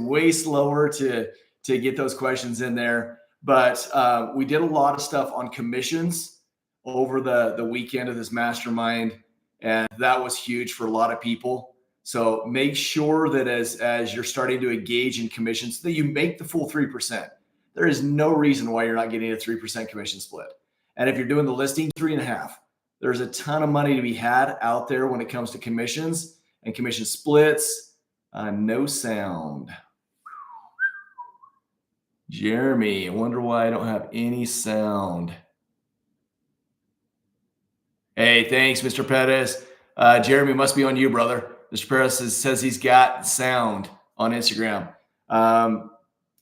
way slower to get those questions in there. But we did a lot of stuff on commissions over the weekend of this mastermind, and that was huge for a lot of people. So make sure that as you're starting to engage in commissions, that you make the full 3%. There is no reason why you're not getting a 3% commission split. And if you're doing the listing, 3.5%. There's a ton of money to be had out there when it comes to commissions and commission splits. No sound. Jeremy, I wonder why I don't have any sound. Hey, thanks, Mr. Perez. Jeremy, must be on you, brother. Mr. Perez says he's got sound on Instagram.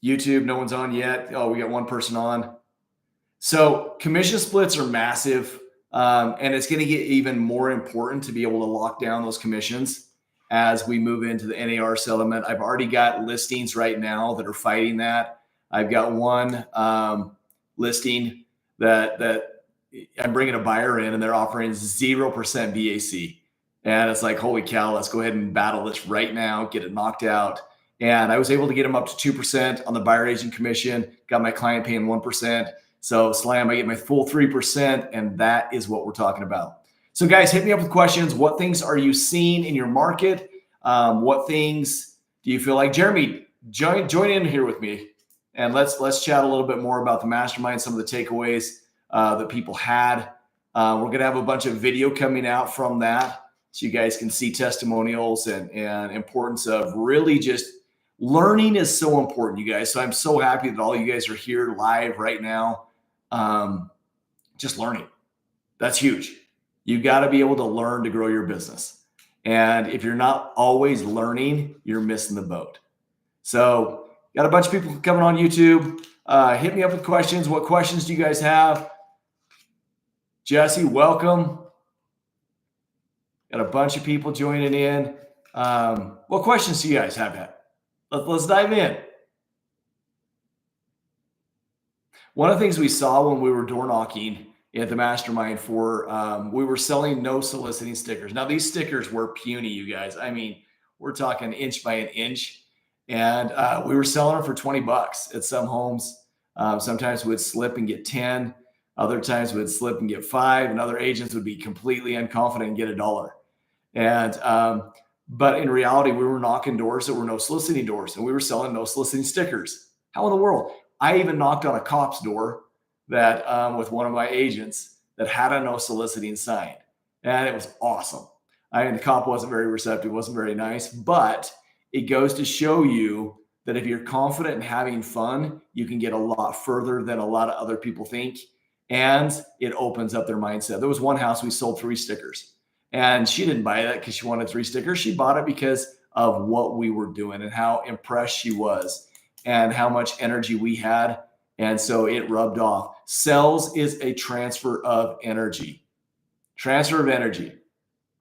YouTube, no one's on yet. Oh, we got one person on. So commission splits are massive, and it's going to get even more important to be able to lock down those commissions as we move into the NAR settlement. I've already got listings right now that are fighting that. I've got one listing that I'm bringing a buyer in, and they're offering 0% BAC. And it's like, holy cow, let's go ahead and battle this right now, get it knocked out. And I was able to get them up to 2% on the buyer agent commission, got my client paying 1%. So slam, I get my full 3%, and that is what we're talking about. So guys, hit me up with questions. What things are you seeing in your market? What things do you feel like? Jeremy, join in here with me, and let's chat a little bit more about the mastermind, some of the takeaways that people had. We're going to have a bunch of video coming out from that, so you guys can see testimonials and importance of really just learning is so important, you guys. So I'm so happy that all you guys are here live right now. Just learning. That's huge. You got to be able to learn to grow your business. And if you're not always learning, you're missing the boat. So got a bunch of people coming on YouTube. Hit me up with questions. What questions do you guys have? Jesse, welcome. Got a bunch of people joining in. What questions do you guys have? Let's dive in. One of the things we saw when we were door knocking at the mastermind we were selling no soliciting stickers. Now these stickers were puny, you guys. I mean, we're talking inch by an inch, and we were selling them for $20 at some homes. Sometimes we'd slip and get 10. Other times we'd slip and get 5, and other agents would be completely unconfident and get $1. And but in reality, we were knocking doors that were no soliciting doors, and we were selling no soliciting stickers. How in the world? I even knocked on a cop's door that with one of my agents that had a no soliciting sign, and it was awesome. I mean, the cop wasn't very receptive, wasn't very nice, but it goes to show you that if you're confident and having fun, you can get a lot further than a lot of other people think, and it opens up their mindset. There was one house we sold 3 stickers. And she didn't buy that because she wanted 3 stickers. She bought it because of what we were doing and how impressed she was and how much energy we had. And so it rubbed off. Sales is a transfer of energy. Transfer of energy.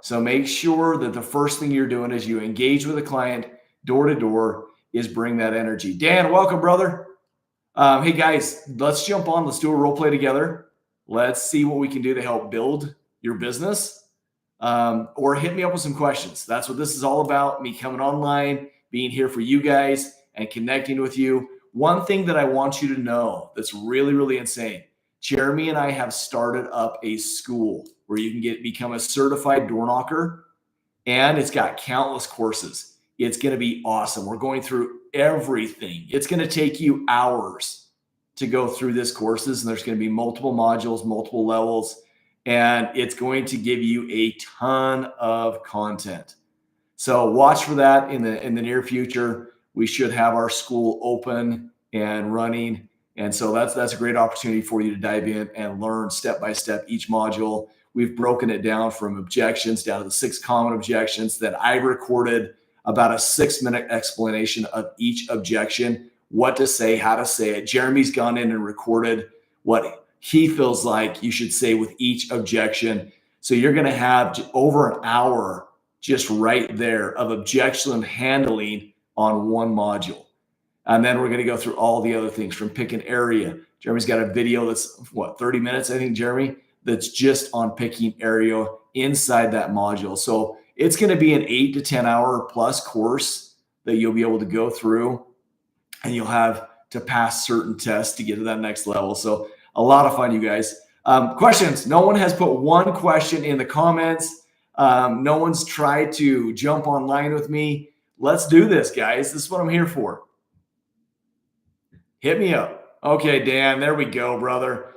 So make sure that the first thing you're doing is you engage with a client door to door is bring that energy. Dan, welcome, brother. Hey, guys, let's jump on. Let's do a role play together. Let's see what we can do to help build your business. Or hit me up with some questions. That's what this is all about. Me coming online, being here for you guys and connecting with you. One thing that I want you to know that's really, really insane. Jeremy and I have started up a school where you can become a certified door knocker, and it's got countless courses. It's going to be awesome. We're going through everything. It's going to take you hours to go through this courses, and there's going to be multiple modules, multiple levels. And it's going to give you a ton of content. So watch for that in the near future. We should have our school open and running. And so that's a great opportunity for you to dive in and learn step by step each module. We've broken it down from objections down to the 6 common objections that I recorded about a 6-minute explanation of each objection, what to say, how to say it. Jeremy's gone in and recorded what he feels like you should say with each objection. So you're going to have over an hour just right there of objection handling on one module. And then we're going to go through all the other things from pick an area. Jeremy's got a video that's 30 minutes, I think, Jeremy, that's just on picking area inside that module. So it's going to be an 8 to 10 hour plus course that you'll be able to go through and you'll have to pass certain tests to get to that next level. So a lot of fun, you guys. Questions? No one has put one question in the comments. No one's tried to jump online with me. Let's do this, guys. This is what I'm here for. Hit me up. Okay, Dan, there we go, brother.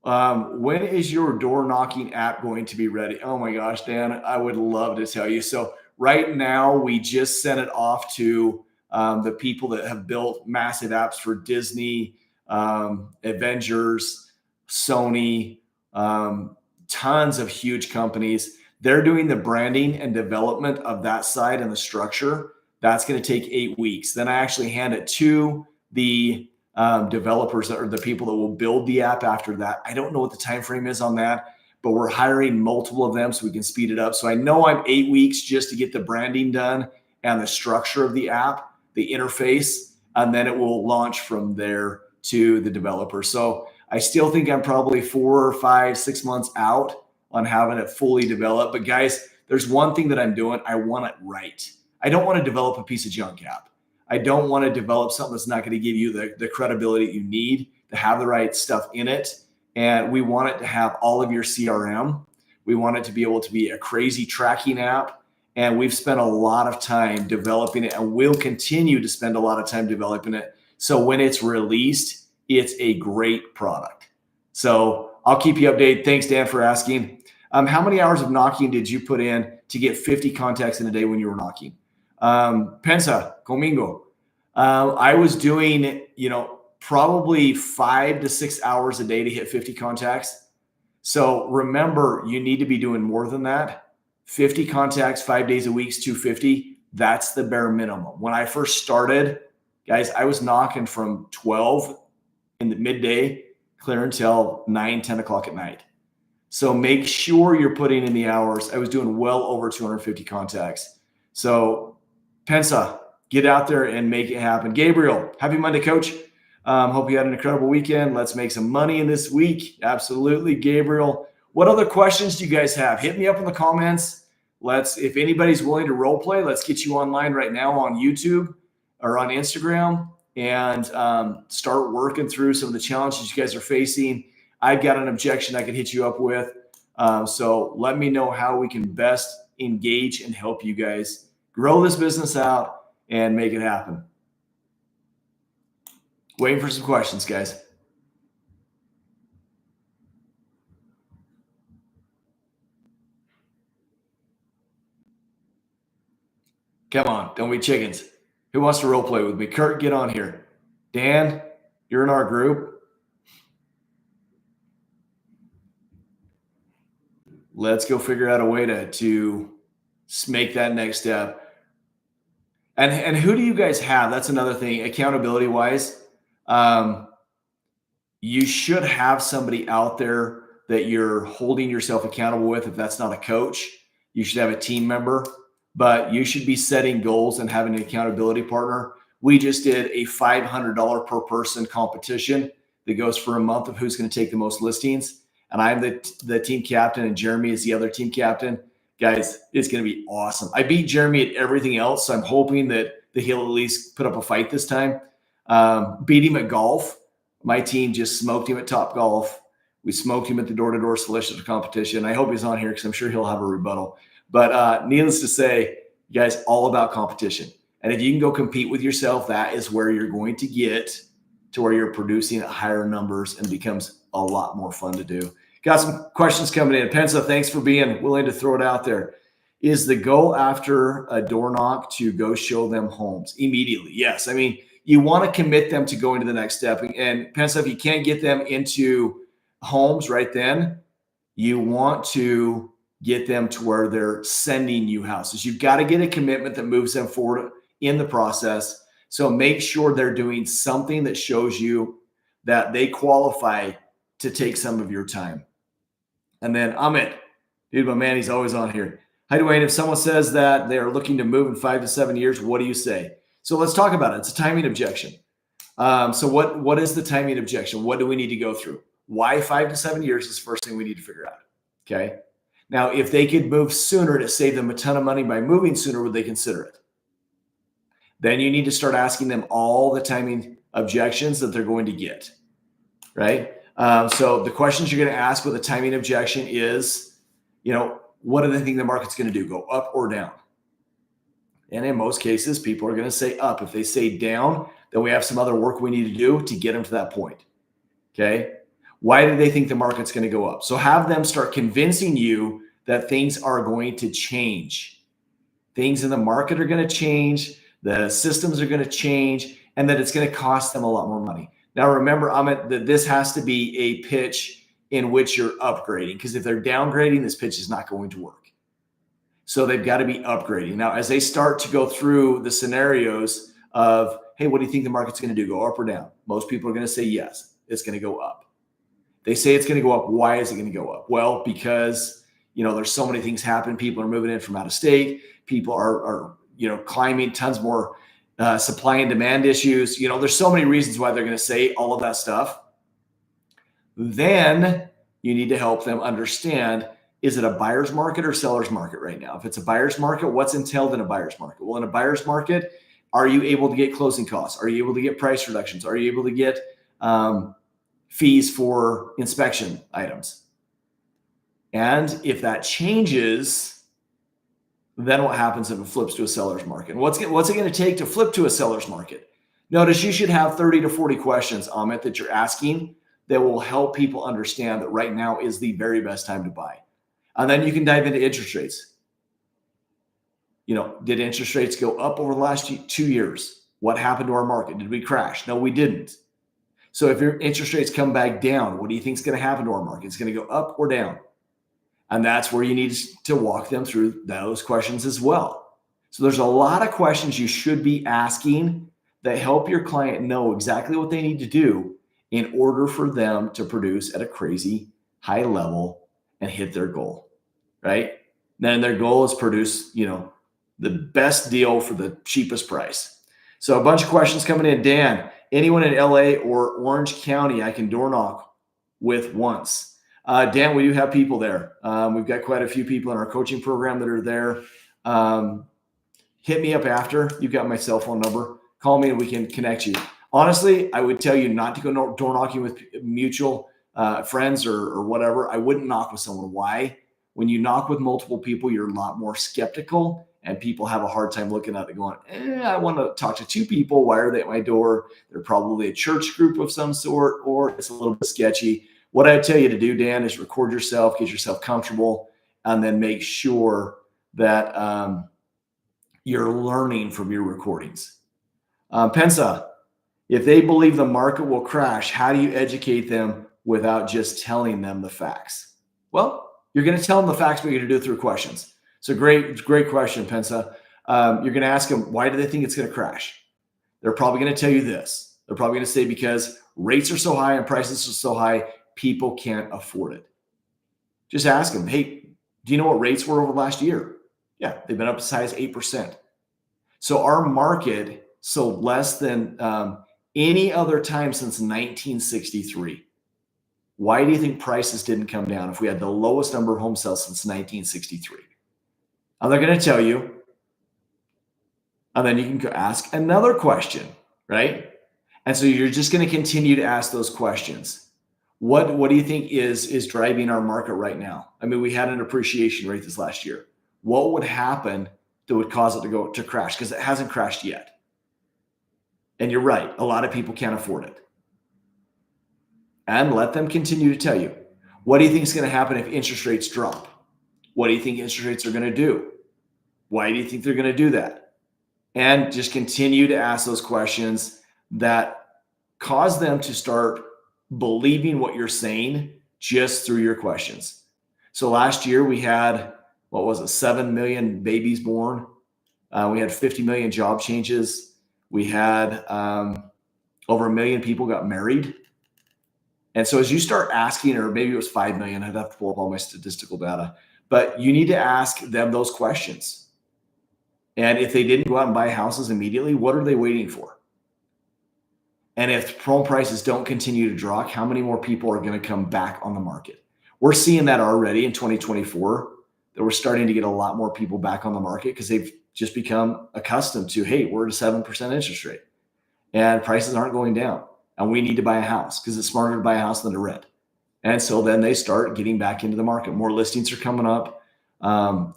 When is your door knocking app going to be ready? Oh my gosh, Dan, I would love to tell you. So right now we just sent it off to the people that have built massive apps for Disney, Avengers, Sony, tons of huge companies. They're doing the branding and development of that side and the structure. That's going to take 8 weeks. Then I actually hand it to the developers or the people that will build the app after that. I don't know what the time frame is on that, but we're hiring multiple of them so we can speed it up. So I know I'm 8 weeks just to get the branding done and the structure of the app, the interface, and then it will launch from there to the developer. So I still think I'm probably 4 or 5, 6 months out on having it fully developed. But guys, there's one thing that I'm doing. I want it right. I don't want to develop a piece of junk app. I don't want to develop something that's not going to give you the credibility you need to have the right stuff in it. And we want it to have all of your CRM. We want it to be able to be a crazy tracking app. And we've spent a lot of time developing it, and we'll continue to spend a lot of time developing it. So when it's released, it's a great product. So I'll keep you updated. Thanks, Dan, for asking. How many hours of knocking did you put in to get 50 contacts in a day when you were knocking? Pensa, Comingo. I was doing, probably 5 to 6 hours a day to hit 50 contacts. So remember, you need to be doing more than that. 50 contacts, 5 days a week is 250. That's the bare minimum. When I first started, guys, I was knocking from 12 in the midday clear until 9, 10 o'clock at night. So make sure you're putting in the hours. I was doing well over 250 contacts. So Pensa, get out there and make it happen. Gabriel, happy Monday, coach. Hope you had an incredible weekend. Let's make some money in this week. Absolutely, Gabriel. What other questions do you guys have? Hit me up in the comments. If anybody's willing to role play, let's get you online right now on YouTube or on Instagram and start working through some of the challenges you guys are facing. I've got an objection I could hit you up with. So let me know how we can best engage and help you guys grow this business out and make it happen. Waiting for some questions, guys. Come on, don't be chickens. Who wants to role play with me? Kurt, get on here. Dan, you're in our group. Let's go figure out a way to make that next step. And who do you guys have? That's another thing, accountability wise. You should have somebody out there that you're holding yourself accountable with. If that's not a coach, you should have a team member, but you should be setting goals and having an accountability partner. We just did a $500 per person competition that goes for a month of who's going to take the most listings. And I'm the team captain and Jeremy is the other team captain. Guys, it's going to be awesome. I beat Jeremy at everything else, so I'm hoping that he'll at least put up a fight this time. Beat him at golf. My team just smoked him at Top Golf. We smoked him at the door-to-door solicitor competition. I hope he's on here because I'm sure he'll have a rebuttal. But needless to say, you guys, all about competition. And if you can go compete with yourself, that is where you're going to get to where you're producing at higher numbers and becomes a lot more fun to do. Got some questions coming in. Pensa, thanks for being willing to throw it out there. Is the goal after a door knock to go show them homes immediately? Yes. I mean, you want to commit them to going to the next step. And Pensa, if you can't get them into homes right then, you want to get them to where they're sending you houses. You've got to get a commitment that moves them forward in the process. So make sure they're doing something that shows you that they qualify to take some of your time. And then Amit, dude, my man, he's always on here. Hi, Duane. If someone says that they are looking to move in 5 to 7 years, what do you say? So let's talk about it. It's a timing objection. So what is the timing objection? What do we need to go through? Why 5 to 7 years is the first thing we need to figure out. Okay. Now, if they could move sooner to save them a ton of money by moving sooner, would they consider it? Then you need to start asking them all the timing objections that they're going to get, right? So the questions you're going to ask with a timing objection is, what do they think the market's going to do? Go up or down? And in most cases, people are going to say up. If they say down, then we have some other work we need to do to get them to that point. Okay. Why do they think the market's going to go up? So have them start convincing you that things are going to change. Things in the market are going to change. The systems are going to change, and that it's going to cost them a lot more money. Now, remember, Amit, that this has to be a pitch in which you're upgrading, because if they're downgrading, this pitch is not going to work. So they've got to be upgrading. Now, as they start to go through the scenarios of, hey, what do you think the market's going to do? Go up or down? Most people are going to say, yes, it's going to go up. They say it's going to go up. Why is it going to go up? Well, because, there's so many things happening. People are moving in from out of state. People are climbing, tons more supply and demand issues. There's so many reasons why they're going to say all of that stuff. Then you need to help them understand, is it a buyer's market or seller's market right now? If it's a buyer's market, what's entailed in a buyer's market? Well, in a buyer's market, are you able to get closing costs? Are you able to get price reductions? Are you able to get fees for inspection items? And if that changes, then what happens if it flips to a seller's market? And what's it going to take to flip to a seller's market? Notice you should have 30 to 40 questions, Amit, that you're asking that will help people understand that right now is the very best time to buy. And then you can dive into interest rates. Did interest rates go up over the last 2 years? What happened to our market? Did we crash? No, we didn't. So if your interest rates come back down, what do you think is going to happen to our market? It's going to go up or down. And that's where you need to walk them through those questions as well. So there's a lot of questions you should be asking that help your client know exactly what they need to do in order for them to produce at a crazy high level and hit their goal, right? Then their goal is produce, the best deal for the cheapest price. So a bunch of questions coming in. Dan, anyone in LA or Orange County I can door knock with once? Dan, we do have people there. We've got quite a few people in our coaching program that are there. Hit me up after. You've got my cell phone number. Call me and we can connect you. Honestly, I would tell you not to go door knocking with mutual friends or whatever. I wouldn't knock with someone. Why? When you knock with multiple people, you're a lot more skeptical, and people have a hard time looking at it going, I want to talk to 2 people. Why are they at my door? They're probably a church group of some sort, or it's a little bit sketchy. What I tell you to do, Dan, is record yourself, get yourself comfortable, and then make sure that you're learning from your recordings. Pensa, if they believe the market will crash, how do you educate them without just telling them the facts? Well, you're going to tell them the facts, but you're going to do it through questions. So great question, Pensa. You're going to ask them, why do they think it's going to crash? They're probably going to tell you this. They're probably going to say, because rates are so high and prices are so high, people can't afford it. Just ask them, hey, do you know what rates were over the last year? Yeah, they've been up as high as 8%. So our market sold less than any other time since 1963. Why do you think prices didn't come down if we had the lowest number of home sales since 1963? And they're going to tell you. And then you can go ask another question, right? And so you're just going to continue to ask those questions. What do you think is driving our market right now? I mean, we had an appreciation rate this last year. What would happen that would cause it to crash? Because it hasn't crashed yet. And you're right. A lot of people can't afford it. And let them continue to tell you, what do you think is going to happen if interest rates drop? What do you think interest rates are going to do? Why do you think they're going to do that? And just continue to ask those questions that cause them to start believing what you're saying just through your questions. So last year we had, 7 million babies born. We had 50 million job changes. We had over 1 million people got married. And so as you start asking, or maybe it was 5 million, I'd have to pull up all my statistical data, but you need to ask them those questions. And if they didn't go out and buy houses immediately, what are they waiting for? And if home prices don't continue to drop, how many more people are going to come back on the market? We're seeing that already in 2024, that we're starting to get a lot more people back on the market because they've just become accustomed to, hey, we're at a 7% interest rate and prices aren't going down and we need to buy a house because it's smarter to buy a house than to rent. And so then they start getting back into the market. More listings are coming up.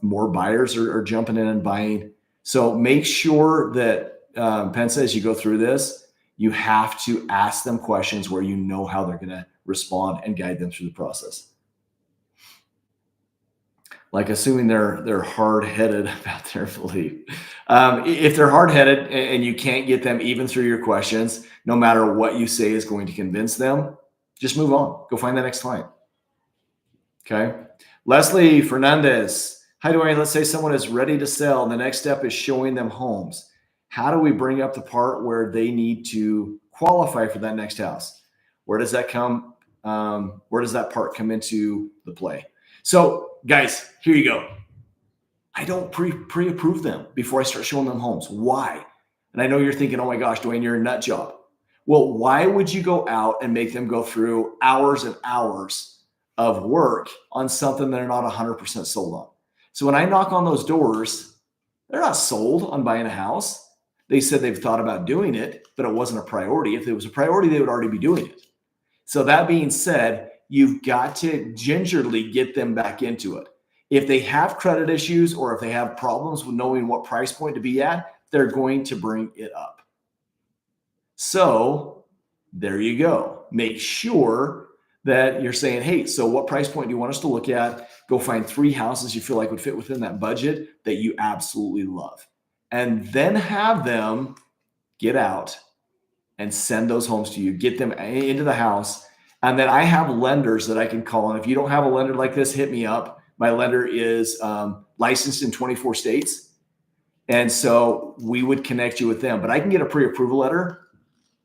More buyers are jumping in and buying. So make sure that, Pensa, as you go through this, you have to ask them questions where you know how they're going to respond and guide them through the process. Like assuming they're hard-headed about their belief. If they're hard-headed and you can't get them even through your questions, no matter what you say is going to convince them, just move on. Go find the next client. Okay. Leslie Fernandez. Hi, Duane. Let's say someone is ready to sell. The next step is showing them homes. How do we bring up the part where they need to qualify for that next house? Where does that come? Where does that part come into the play? So guys, here you go. I don't pre-approve them before I start showing them homes. Why? And I know you're thinking, oh my gosh, Duane, you're a nut job. Well, why would you go out and make them go through hours and hours of work on something they're not 100% sold on? So when I knock on those doors, they're not sold on buying a house. They said they've thought about doing it, but it wasn't a priority. If it was a priority, they would already be doing it. So that being said, you've got to gingerly get them back into it. If they have credit issues or if they have problems with knowing what price point to be at, they're going to bring it up. So there you go. Make sure that you're saying, hey, so what price point do you want us to look at? Go find 3 houses you feel like would fit within that budget that you absolutely love. And then have them get out and send those homes to you, get them into the house. And then I have lenders that I can call. And if you don't have a lender like this, hit me up. My lender is licensed in 24 states. And so we would connect you with them. But I can get a pre-approval letter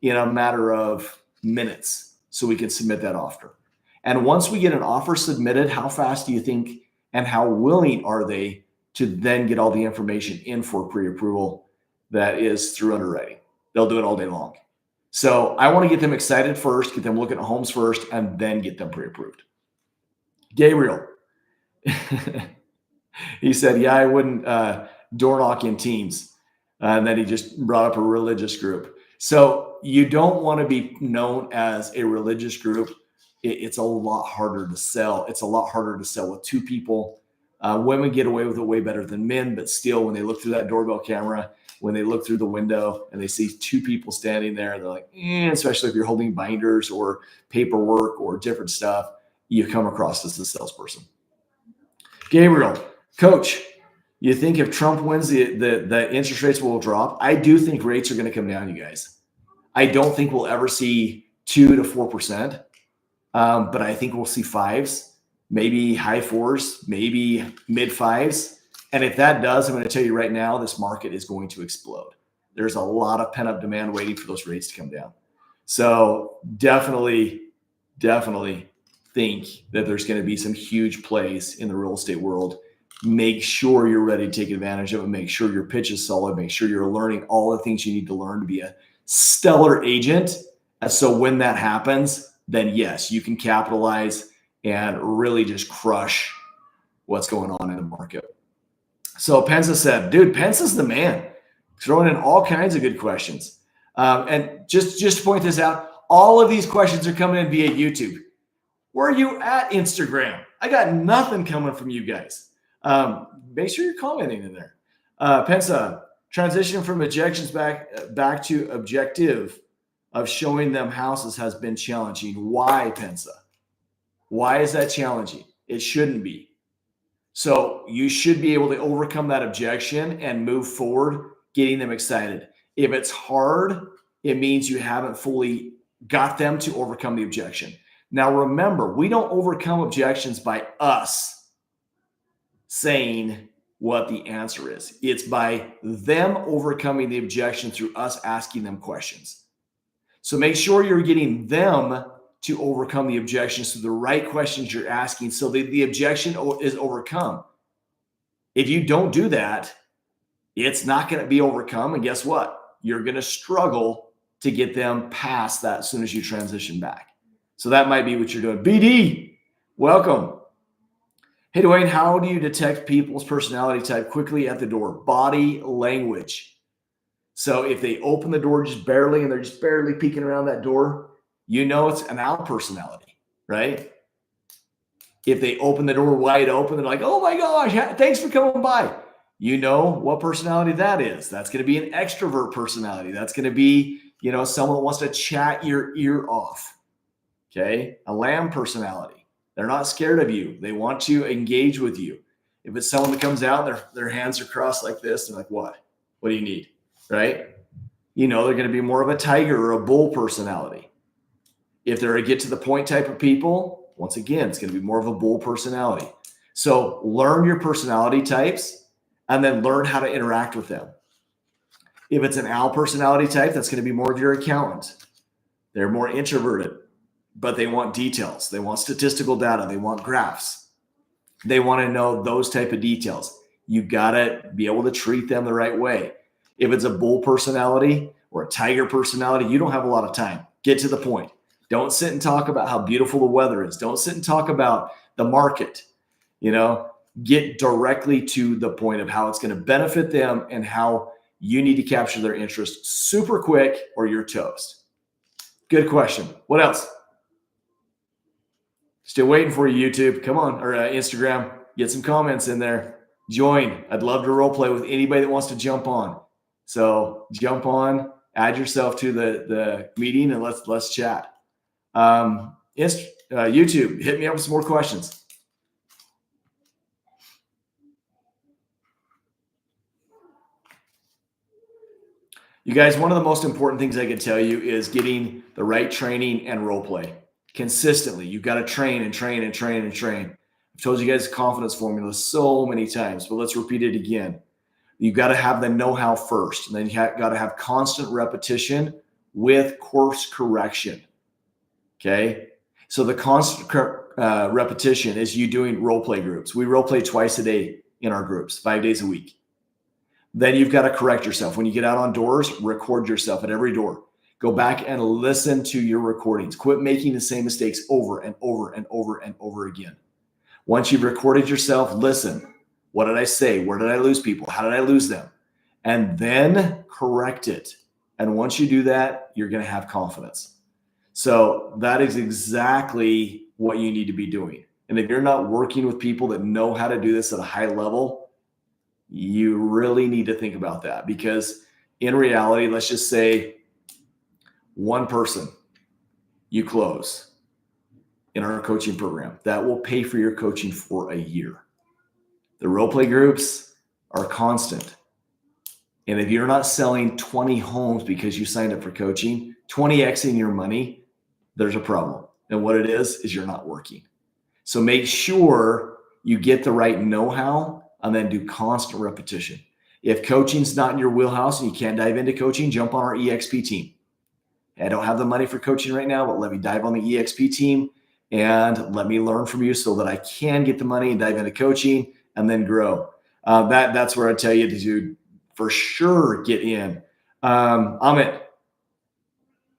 in a matter of minutes so we can submit that offer. And once we get an offer submitted, how fast do you think and how willing are they to then get all the information in for pre-approval that is through underwriting? They'll do it all day long. So I want to get them excited first, get them looking at homes first, and then get them pre-approved. Gabriel. He said, yeah, I wouldn't door knock in teams. And then he just brought up a religious group. So you don't want to be known as a religious group. It's a lot harder to sell. It's a lot harder to sell with 2 people. Women get away with it way better than men, but still when they look through that doorbell camera, when they look through the window and they see 2 people standing there, they're like, especially if you're holding binders or paperwork or different stuff, you come across as a salesperson. Gabriel, coach, you think if Trump wins, the interest rates will drop? I do think rates are going to come down, you guys. I don't think we'll ever see 2 to 4%, but I think we'll see 5s, maybe high 4s, maybe mid 5s. And if that does, I'm going to tell you right now, this market is going to explode. There's a lot of pent-up demand waiting for those rates to come down. So definitely think that there's going to be some huge plays in the real estate world. Make sure you're ready to take advantage of it. Make sure your pitch is solid. Make sure you're learning all the things you need to learn to be a stellar agent. And so when that happens, then yes, you can capitalize and really just crush what's going on in the market. So Pensa said, dude, Pensa's the man. Throwing in all kinds of good questions. And just to point this out, all of these questions are coming in via YouTube. Where are you at Instagram? I got nothing coming from you guys. Make sure you're commenting in there. Pensa, transition from objections back to objective of showing them houses has been challenging. Why, Pensa? Why is that challenging? It shouldn't be. So you should be able to overcome that objection and move forward, getting them excited. If it's hard, it means you haven't fully got them to overcome the objection. Now, remember, we don't overcome objections by us saying what the answer is. It's by them overcoming the objection through us asking them questions. So make sure you're getting them to overcome the objections through the right questions you're asking so the objection is overcome. If you don't do that, it's not going to be overcome. And guess what? You're going to struggle to get them past that as soon as you transition back. So that might be what you're doing. BD, welcome. Hey, Duane, how do you detect people's personality type quickly at the door? Body language. So if they open the door just barely and they're just barely peeking around that door, you know it's an owl personality, right? If they open the door wide open, they're like, oh my gosh, thanks for coming by. You know what personality that is. That's going to be an extrovert personality. That's going to be, someone that wants to chat your ear off. Okay. A lamb personality. They're not scared of you. They want to engage with you. If it's someone that comes out, their hands are crossed like this, they're like, what? What do you need? Right? They're going to be more of a tiger or a bull personality. If they're a get to the point type of people, once again, it's going to be more of a bull personality. So learn your personality types and then learn how to interact with them. If it's an owl personality type, that's going to be more of your accountant. They're more introverted, but they want details. They want statistical data. They want graphs. They want to know those type of details. You got to be able to treat them the right way. If it's a bull personality or a tiger personality, you don't have a lot of time. Get to the point. Don't sit and talk about how beautiful the weather is. Don't sit and talk about the market. Get directly to the point of how it's going to benefit them and how you need to capture their interest super quick or you're toast. Good question. What else? Still waiting for you, YouTube. Come on, or Instagram. Get some comments in there. Join. I'd love to role play with anybody that wants to jump on. So jump on, add yourself to the meeting, and let's chat. YouTube, hit me up with some more questions. You guys, one of the most important things I can tell you is getting the right training and role play consistently. You've got to train and train and train and train. I've told you guys confidence formula so many times, but let's repeat it again. You've got to have the know-how first, and then you got to have constant repetition with course correction. Okay. So the constant repetition is you doing role play groups. We role play twice a day in our groups, 5 days a week. Then you've got to correct yourself. When you get out on doors, record yourself at every door. Go back and listen to your recordings. Quit making the same mistakes over and over and over and over again. Once you've recorded yourself, listen. What did I say? Where did I lose people? How did I lose them? And then correct it. And once you do that, you're going to have confidence. So that is exactly what you need to be doing. And if you're not working with people that know how to do this at a high level, you really need to think about that, because in reality, let's just say one person you close in our coaching program, that will pay for your coaching for a year. The role play groups are constant. And if you're not selling 20 homes because you signed up for coaching, 20xing your money, there's a problem. And what it is you're not working. So make sure you get the right know-how and then do constant repetition. If coaching's not in your wheelhouse and you can't dive into coaching, jump on our EXP team. I don't have the money for coaching right now, but let me dive on the EXP team and let me learn from you so that I can get the money and dive into coaching and then grow. That's where I tell you to for sure get in. Amit,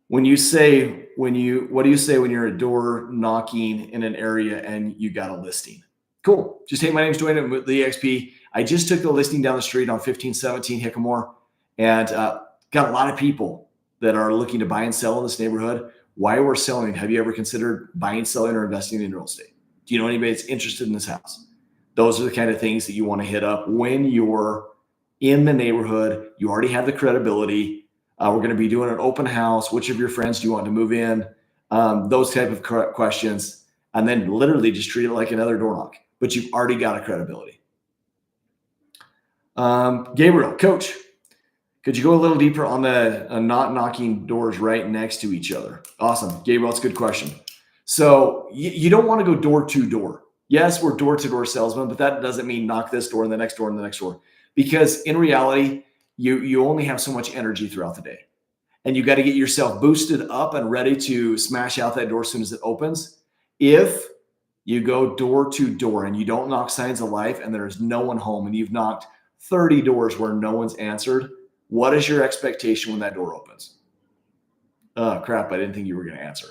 what do you say when you're a door knocking in an area and you got a listing? Cool. Just hey, my name's Duane with the EXP. I just took the listing down the street on 1517 Hickamore and got a lot of people that are looking to buy and sell in this neighborhood. Why we're selling? Have you ever considered buying, selling, or investing in real estate? Do you know anybody that's interested in this house? Those are the kind of things that you want to hit up when you're in the neighborhood. You already have the credibility. We're going to be doing an open house. Which of your friends do you want to move in? Those type of questions. And then literally just treat it like another door knock. But you've already got a credibility. Gabriel, coach, could you go a little deeper on the not knocking doors right next to each other? Awesome. Gabriel, that's a good question. So you don't want to go door to door. Yes, we're door to door salesmen, but that doesn't mean knock this door and the next door and the next door. Because in reality, you only have so much energy throughout the day. And you got to get yourself boosted up and ready to smash out that door as soon as it opens. If you go door to door and you don't knock signs of life and there's no one home and you've knocked 30 doors where no one's answered, what is your expectation when that door opens? Oh, crap, I didn't think you were going to answer.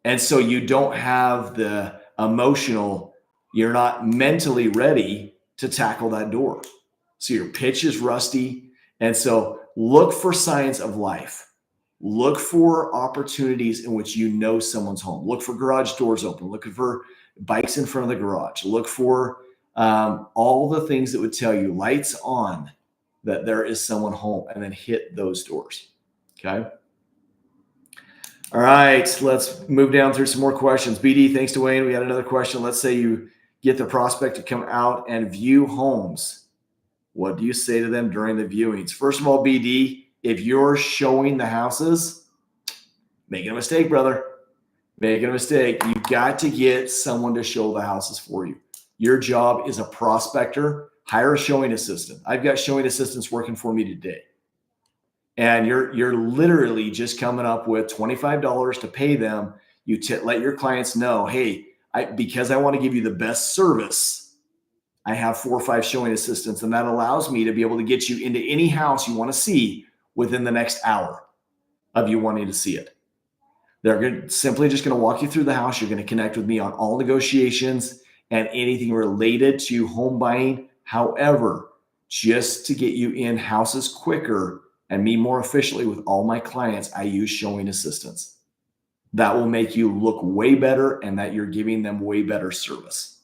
And so you don't have the emotional You're not mentally ready to tackle that door. So your pitch is rusty. And so look for signs of life. Look for opportunities in which you know someone's home. Look for garage doors open. Look for bikes in front of the garage. Look for all the things that would tell you lights on that there is someone home, and then hit those doors. Okay. All right, let's move down through some more questions. BD, thanks, Duane. We had another question. Let's say you get the prospect to come out and view homes. What do you say to them during the viewings? First of all, BD, if you're showing the houses, making a mistake, brother. Making a mistake. You got to get someone to show the houses for you. Your job is a prospector. Hire a showing assistant. I've got showing assistants working for me today. And you're literally just coming up with $25 to pay them. You let your clients know, hey, because I want to give you the best service, I have 4 or 5 showing assistants, and that allows me to be able to get you into any house you want to see within the next hour of you wanting to see it. They're simply just going to walk you through the house. You're going to connect with me on all negotiations and anything related to home buying. However, just to get you in houses quicker and me more efficiently with all my clients, I use showing assistants. That will make you look way better and that you're giving them way better service.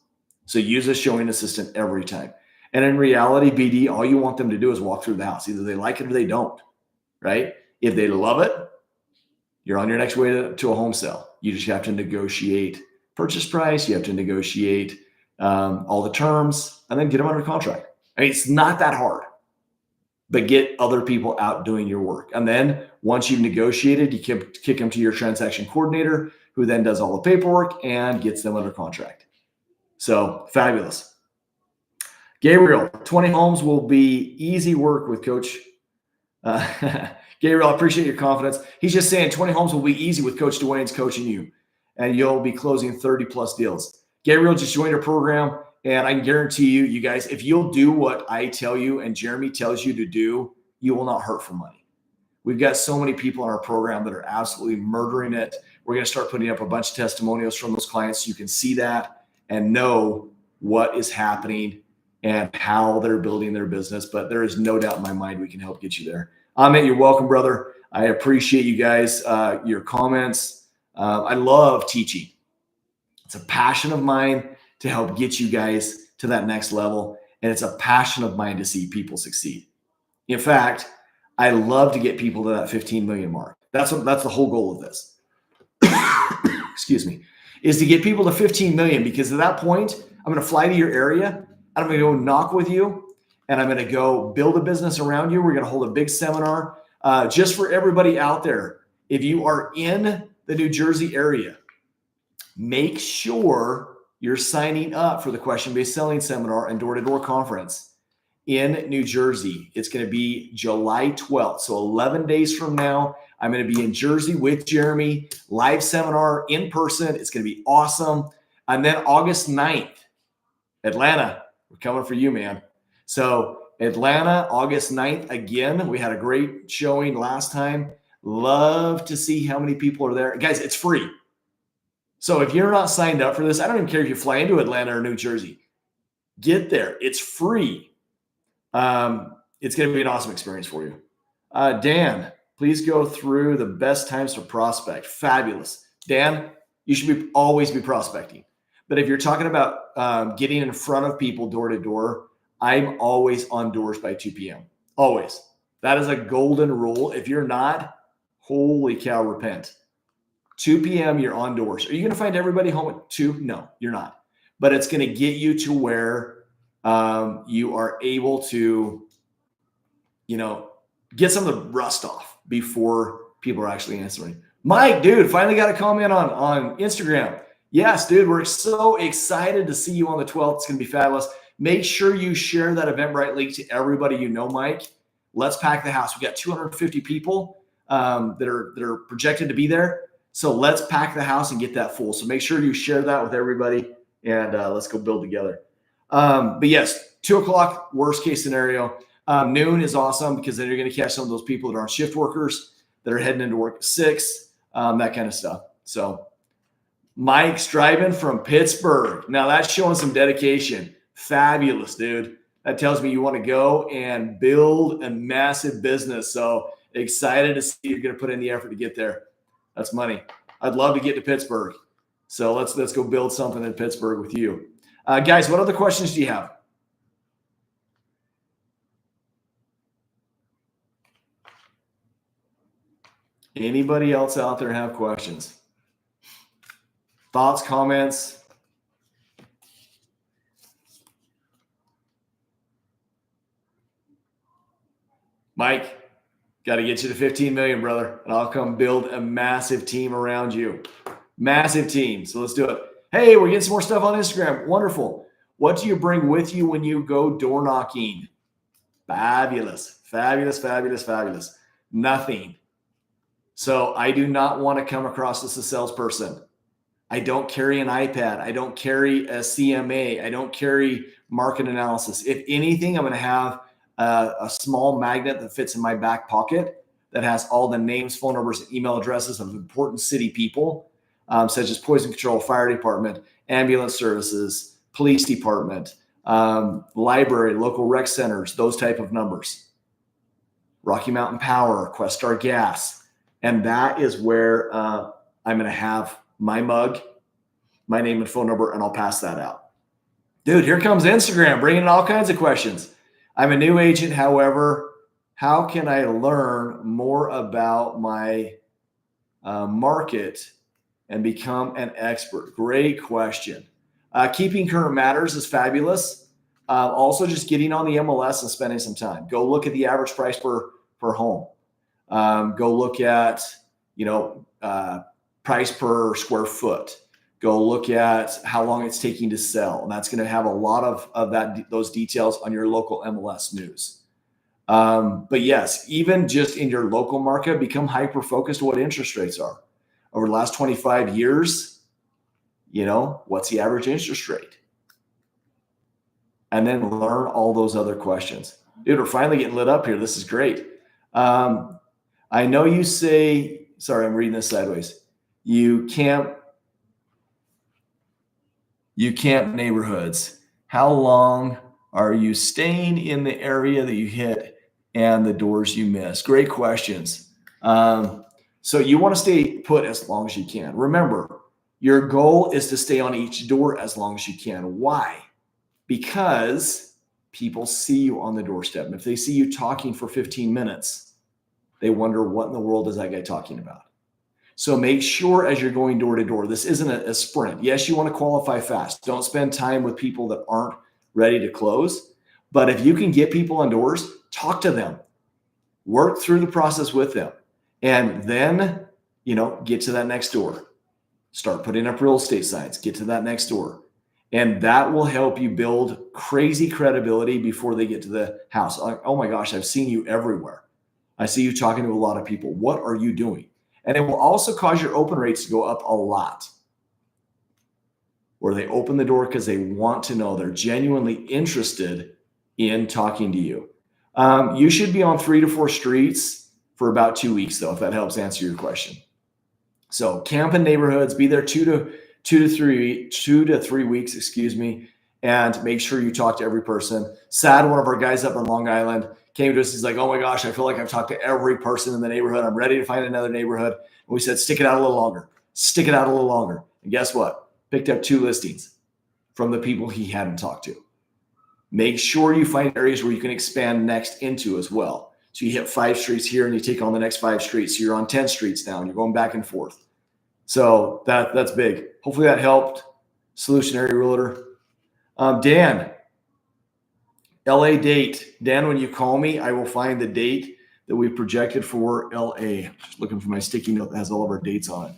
So use a showing assistant every time. And in reality, BD, all you want them to do is walk through the house. Either they like it or they don't, right? If they love it, you're on your next way to a home sale. You just have to negotiate purchase price. You have to negotiate all the terms and then get them under contract. I mean, it's not that hard, but get other people out doing your work. And then once you've negotiated, you kick them to your transaction coordinator, who then does all the paperwork and gets them under contract. So fabulous. Gabriel, 20 homes will be easy work with Coach. Gabriel, I appreciate your confidence. He's just saying 20 homes will be easy with Coach Duane's coaching you, and you'll be closing 30 plus deals. Gabriel just joined our program, and I can guarantee you, you guys, if you'll do what I tell you and Jeremy tells you to do, you will not hurt for money. We've got so many people in our program that are absolutely murdering it. We're going to start putting up a bunch of testimonials from those clients so you can see that and know what is happening and how they're building their business. But there is no doubt in my mind we can help get you there. Amit, you're welcome, brother. I appreciate you guys, your comments. I love teaching. It's a passion of mine to help get you guys to that next level. And it's a passion of mine to see people succeed. In fact, I love to get people to that 15 million mark. That's the whole goal of this. Excuse me, is to get people to 15 million, because at that point, I'm going to fly to your area and I'm going to go knock with you. And I'm going to go build a business around you. We're going to hold a big seminar just for everybody out there. If you are in the New Jersey area, make sure you're signing up for the question-based selling seminar and door-to-door conference in New Jersey. It's going to be July 12th. So 11 days from now, I'm going to be in Jersey with Jeremy, live seminar in person. It's going to be awesome. And then August 9th, Atlanta, we're coming for you, man. So Atlanta, August 9th, again, we had a great showing last time. Love to see how many people are there. Guys, it's free. So if you're not signed up for this, I don't even care if you fly into Atlanta or New Jersey. Get there. It's free. It's going to be an awesome experience for you. Dan, please go through the best times to prospect. Fabulous. Dan, you should always be prospecting. But if you're talking about getting in front of people door to door, I'm always on doors by 2 p.m. Always. That is a golden rule. If you're not, holy cow, repent. 2 p.m., you're on doors. Are you going to find everybody home at 2? No, you're not. But it's going to get you to where you are able to, get some of the rust off before people are actually answering. Mike, dude, finally got a comment on Instagram. Yes, dude, we're so excited to see you on the 12th. It's going to be fabulous. Make sure you share that Eventbrite link to everybody you know, Mike. Let's pack the house. We got 250 people that are projected to be there. So let's pack the house and get that full. So make sure you share that with everybody, and let's go build together. But yes, 2 o'clock, worst case scenario. Noon is awesome, because then you're going to catch some of those people that aren't shift workers that are heading into work at 6, that kind of stuff. So Mike Striving from Pittsburgh. Now that's showing some dedication. Fabulous, dude. That tells me you want to go and build a massive business. So excited to see you're going to put in the effort to get there. That's money. I'd love to get to Pittsburgh. So let's go build something in Pittsburgh with you. Guys, what other questions do you have? Anybody else out there have questions? Thoughts, comments? Mike, got to get you to 15 million, brother. And I'll come build a massive team around you. Massive team. So let's do it. Hey, we're getting some more stuff on Instagram. Wonderful. What do you bring with you when you go door knocking? Fabulous. Fabulous, fabulous, fabulous. Nothing. So I do not want to come across as a salesperson. I don't carry an iPad. I don't carry a CMA. I don't carry market analysis. If anything, I'm going to have a small magnet that fits in my back pocket that has all the names, phone numbers, and email addresses of important city people, such as poison control, fire department, ambulance services, police department, library, local rec centers, those type of numbers. Rocky Mountain Power, Questar Gas. And that is where I'm going to have my mug, my name and phone number, and I'll pass that out. Dude, here comes Instagram, bringing in all kinds of questions. I'm a new agent. However, how can I learn more about my market and become an expert? Great question. Keeping current matters is fabulous. Also, just getting on the MLS and spending some time. Go look at the average price per home. Go look at, price per square foot. Go look at how long it's taking to sell. And that's going to have a lot of those details on your local MLS news. But yes, even just in your local market, become hyper-focused on what interest rates are. Over the last 25 years, what's the average interest rate? And then learn all those other questions. Dude, we're finally getting lit up here. This is great. I know you say, sorry, I'm reading this sideways. You camp neighborhoods. How long are you staying in the area that you hit and the doors you miss? Great questions. So you want to stay put as long as you can. Remember, your goal is to stay on each door as long as you can. Why? Because people see you on the doorstep. And if they see you talking for 15 minutes, they wonder, what in the world is that guy talking about? So make sure as you're going door to door, this isn't a sprint. Yes, you want to qualify fast. Don't spend time with people that aren't ready to close. But if you can get people on doors, talk to them, work through the process with them, and then, get to that next door. Start putting up real estate signs, get to that next door. And that will help you build crazy credibility before they get to the house. Like, oh my gosh, I've seen you everywhere. I see you talking to a lot of people. What are you doing? And it will also cause your open rates to go up a lot. Where they open the door because they want to know, they're genuinely interested in talking to you. You should be on 3 to 4 streets for about 2 weeks, though, if that helps answer your question. So camp in neighborhoods, be there 2 to 3 weeks, and make sure you talk to every person. Sad, one of our guys up in Long Island came to us. He's like, oh my gosh, I feel like I've talked to every person in the neighborhood. I'm ready to find another neighborhood. And we said, stick it out a little longer. Stick it out a little longer. And guess what? Picked up 2 listings from the people he hadn't talked to. Make sure you find areas where you can expand next into as well. So you hit 5 streets here and you take on the next 5 streets. So you're on 10 streets now and you're going back and forth. So that's big. Hopefully that helped. Solutionary Realtor. Dan, LA date. Dan, when you call me, I will find the date that we projected for LA. Just looking for my sticky note that has all of our dates on it.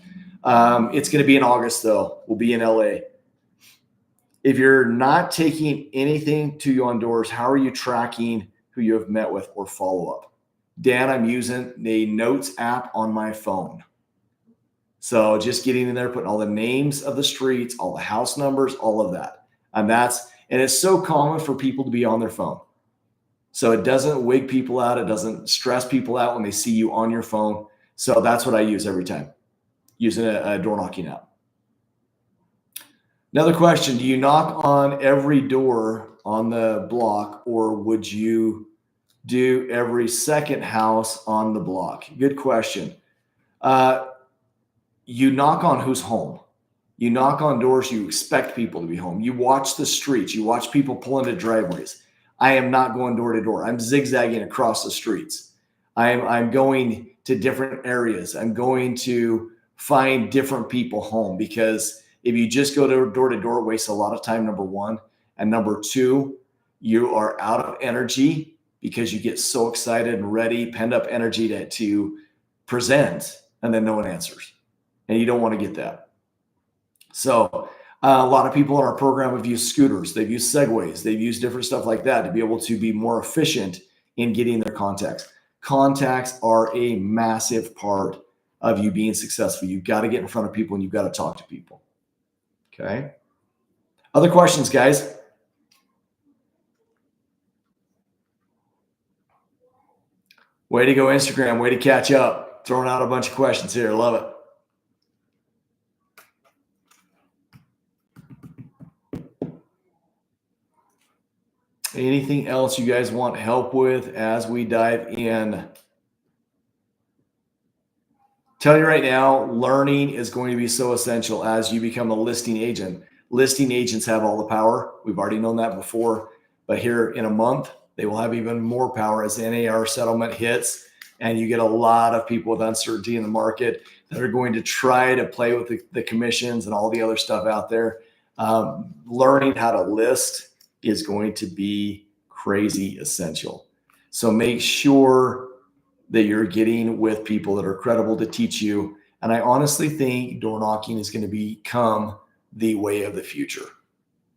It's going to be in August, though. We'll be in LA. If you're not taking anything to you on doors, how are you tracking who you have met with or follow up? Dan, I'm using the Notes app on my phone. So just getting in there, putting all the names of the streets, all the house numbers, all of that. And it's so common for people to be on their phone. So it doesn't wig people out. It doesn't stress people out when they see you on your phone. So that's what I use every time, using a door knocking app. Another question. Do you knock on every door on the block, or would you do every second house on the block? Good question. Uh, you knock on who's home. You knock on doors, you expect people to be home. You watch the streets, you watch people pull into driveways. I am not going door to door. I'm zigzagging across the streets. I'm going to different areas. I'm going to find different people home, because if you just go to door, it wastes a lot of time, number one. And number two, you are out of energy because you get so excited and ready, pent up energy to present, and then no one answers. And you don't want to get that. So a lot of people in our program have used scooters, they've used segways, they've used different stuff like that to be able to be more efficient in getting their contacts. Contacts are a massive part of you being successful. You've got to get in front of people and you've got to talk to people. Okay. Other questions, guys? Way to go, Instagram. Way to catch up. Throwing out a bunch of questions here. Love it. Anything else you guys want help with as we dive in? Tell you right now, learning is going to be so essential as you become a listing agent. Listing agents have all the power. We've already known that before, but here in a month, they will have even more power as the NAR settlement hits, and you get a lot of people with uncertainty in the market that are going to try to play with the commissions and all the other stuff out there. Learning how to list is going to be crazy essential. So make sure that you're getting with people that are credible to teach you. And I honestly think door knocking is going to become the way of the future.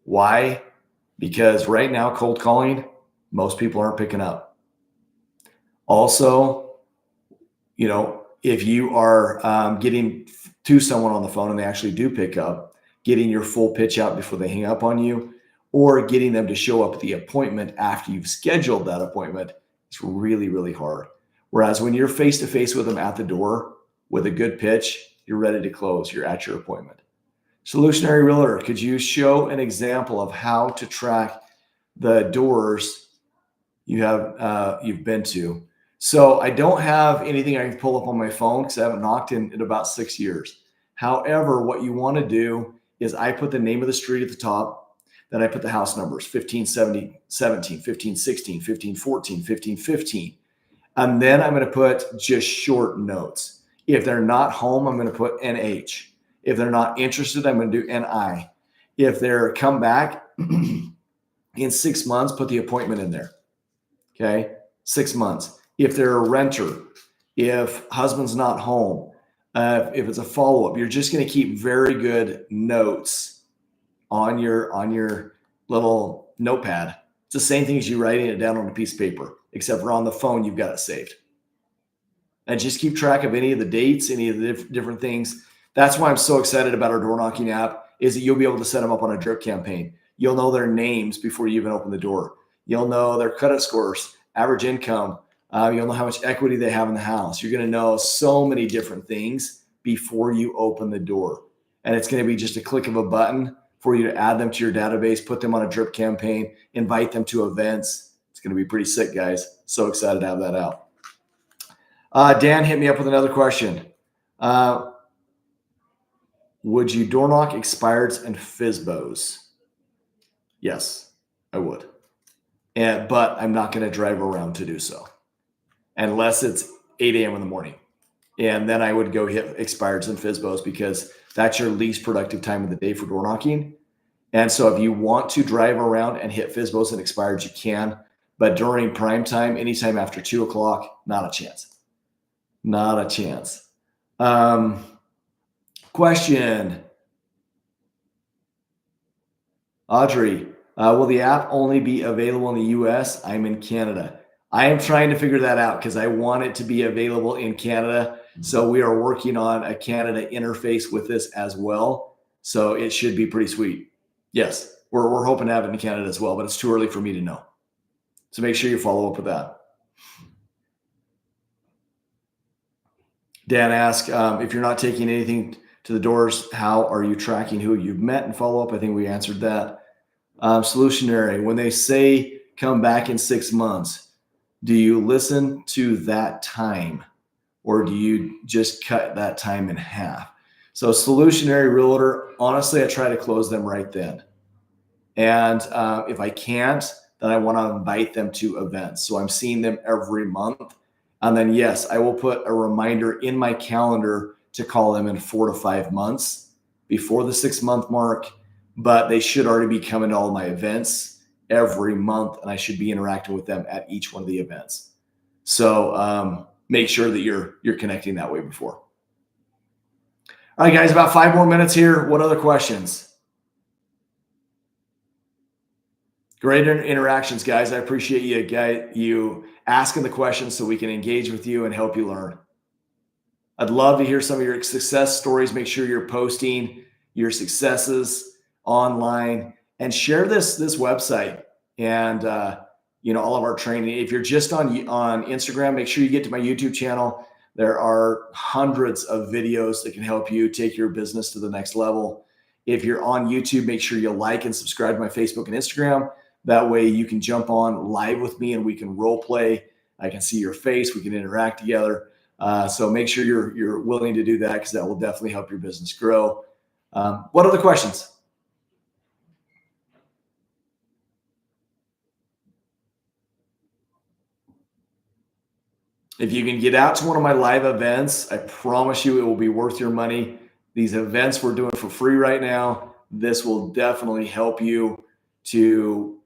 Why? Because right now, cold calling, most people aren't picking up. Also, if you are getting to someone on the phone and they actually do pick up, getting your full pitch out before they hang up on you, or getting them to show up at the appointment after you've scheduled that appointment, it's really, really hard. Whereas when you're face to face with them at the door with a good pitch, you're ready to close. You're at your appointment. Solutionary Realtor, could you show an example of how to track the doors you've been to? So I don't have anything I can pull up on my phone because I haven't knocked in about 6 years. However, what you want to do is I put the name of the street at the top. Then I put the house numbers, 1517, 1516, 1514, 1515. And then I'm going to put just short notes. If they're not home, I'm going to put NH. If they're not interested, I'm going to do NI. If they're come back in 6 months, put the appointment in there. Okay. 6 months. If they're a renter, if husband's not home, if it's a follow-up, you're just going to keep very good notes on your little notepad. It's the same thing as you writing it down on a piece of paper, except for on the phone, you've got it saved. And just keep track of any of the dates, any of the different things. That's why I'm so excited about our door knocking app, is that you'll be able to set them up on a drip campaign. You'll know their names before you even open the door. You'll know their credit scores, average income. You'll know how much equity they have in the house. You're going to know so many different things before you open the door. And it's going to be just a click of a button for you to add them to your database, put them on a drip campaign, invite them to events. It's going to be pretty sick, guys. So excited to have that out. Dan hit me up with another question. Would you door knock expireds and FSBOs? Yes, I would. But I'm not going to drive around to do so unless it's 8 a.m. in the morning. And then I would go hit expireds and FSBOs because that's your least productive time of the day for door knocking. And so if you want to drive around and hit FSBOs and expireds, you can. But during prime time, anytime after 2 o'clock, not a chance. Not a chance. Question. Audrey, will the app only be available in the US? I'm in Canada. I am trying to figure that out because I want it to be available in Canada. So we are working on a Canada interface with this as well. So it should be pretty sweet. Yes, we're hoping to have it in Canada as well, but it's too early for me to know. So make sure you follow up with that. Dan asked, if you're not taking anything to the doors. How are you tracking who you've met and follow up? I think we answered that. Solutionary, when they say come back in 6 months, do you listen to that time or do you just cut that time in half? So solutionary realtor, honestly, I try to close them right then. And if I can't, then I want to invite them to events. So I'm seeing them every month. And then, yes, I will put a reminder in my calendar to call them in 4 to 5 months before the 6-month mark. But they should already be coming to all my events every month, and I should be interacting with them at each one of the events. So make sure that you're connecting that way before. All right, guys, about 5 more minutes here. What other questions? Great interactions, guys. I appreciate you asking the questions so we can engage with you and help you learn. I'd love to hear some of your success stories. Make sure you're posting your successes online and share this website and all of our training. If you're just on Instagram, make sure you get to my YouTube channel. There are hundreds of videos that can help you take your business to the next level. If you're on YouTube, make sure you like and subscribe to my Facebook and Instagram. That way you can jump on live with me and we can role play. I can see your face. We can interact together. So make sure you're willing to do that because that will definitely help your business grow. What other questions? If you can get out to one of my live events, I promise you it will be worth your money. These events we're doing for free right now. This will definitely help you to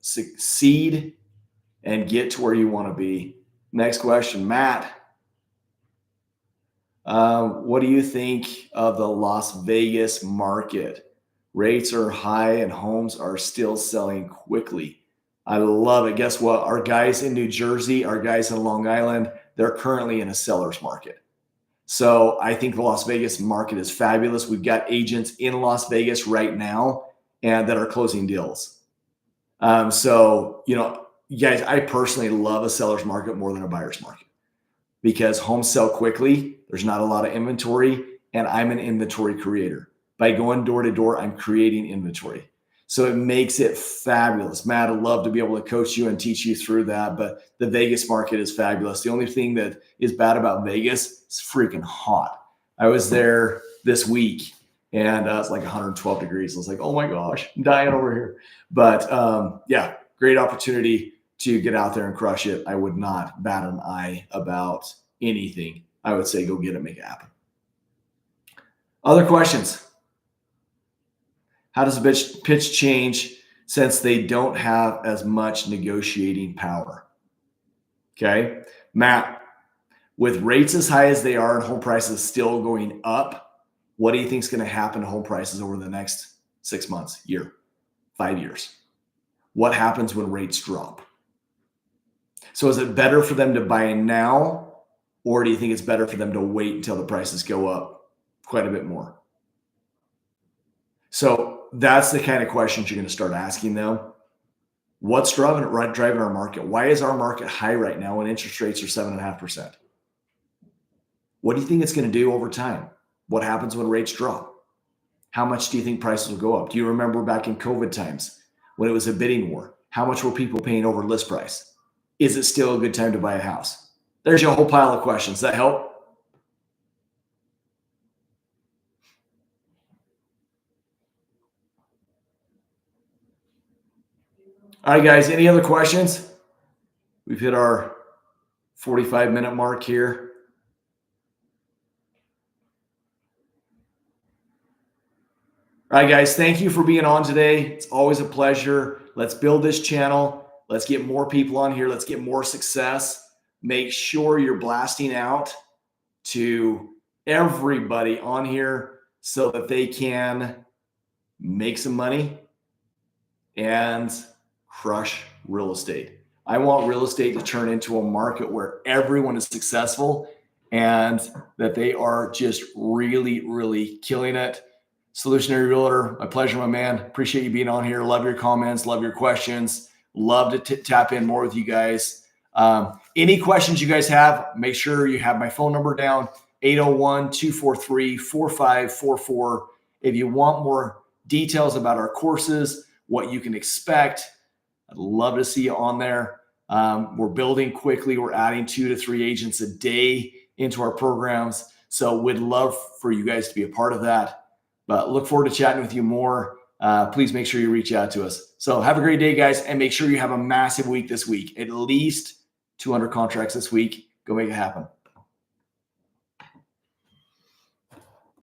succeed and get to where you want to be. Next question, Matt. What do you think of the Las Vegas market? Rates are high and homes are still selling quickly. I love it. Guess what? Our guys in New Jersey, our guys in Long Island, they're currently in a seller's market. So I think the Las Vegas market is fabulous. We've got agents in Las Vegas right now and that are closing deals. You guys, I personally love a seller's market more than a buyer's market because homes sell quickly. There's not a lot of inventory and I'm an inventory creator. By going door to door, I'm creating inventory. So it makes it fabulous. Matt, I'd love to be able to coach you and teach you through that, but the Vegas market is fabulous. The only thing that is bad about Vegas is freaking hot. I was there this week and it's like 112 degrees. I was like, oh my gosh, I'm dying over here. But yeah, great opportunity to get out there and crush it. I would not bat an eye about anything. I would say go get it, make it happen. Other questions? How does a pitch change since they don't have as much negotiating power? Okay, Matt, with rates as high as they are and home prices still going up, what do you think is going to happen to home prices over the next 6 months, year, 5 years? What happens when rates drop? So is it better for them to buy now, or do you think it's better for them to wait until the prices go up quite a bit more? So that's the kind of questions you're going to start asking them. What's driving our market? Why is our market high right now when interest rates are 7.5%? What do you think it's going to do over time? What happens when rates drop? How much do you think prices will go up? Do you remember back in COVID times when it was a bidding war? How much were people paying over list price? Is it still a good time to buy a house? There's your whole pile of questions. Does that help? All right, guys, any other questions? We've hit our 45-minute mark here. All right, guys, thank you for being on today. It's always a pleasure. Let's build this channel. Let's get more people on here. Let's get more success. Make sure you're blasting out to everybody on here so that they can make some money and crush real estate. I want real estate to turn into a market where everyone is successful and that they are just really, really killing it. Solutionary Realtor, my pleasure, my man. Appreciate you being on here. Love your comments, love your questions. Love to tap in more with you guys. Any questions you guys have, make sure you have my phone number down. 801-243-4544. If you want more details about our courses, what you can expect, I'd love to see you on there. We're building quickly. We're adding 2 to 3 agents a day into our programs. So we'd love for you guys to be a part of that. But look forward to chatting with you more. Please make sure you reach out to us. So have a great day, guys, and make sure you have a massive week this week. At least 200 contracts this week. Go make it happen.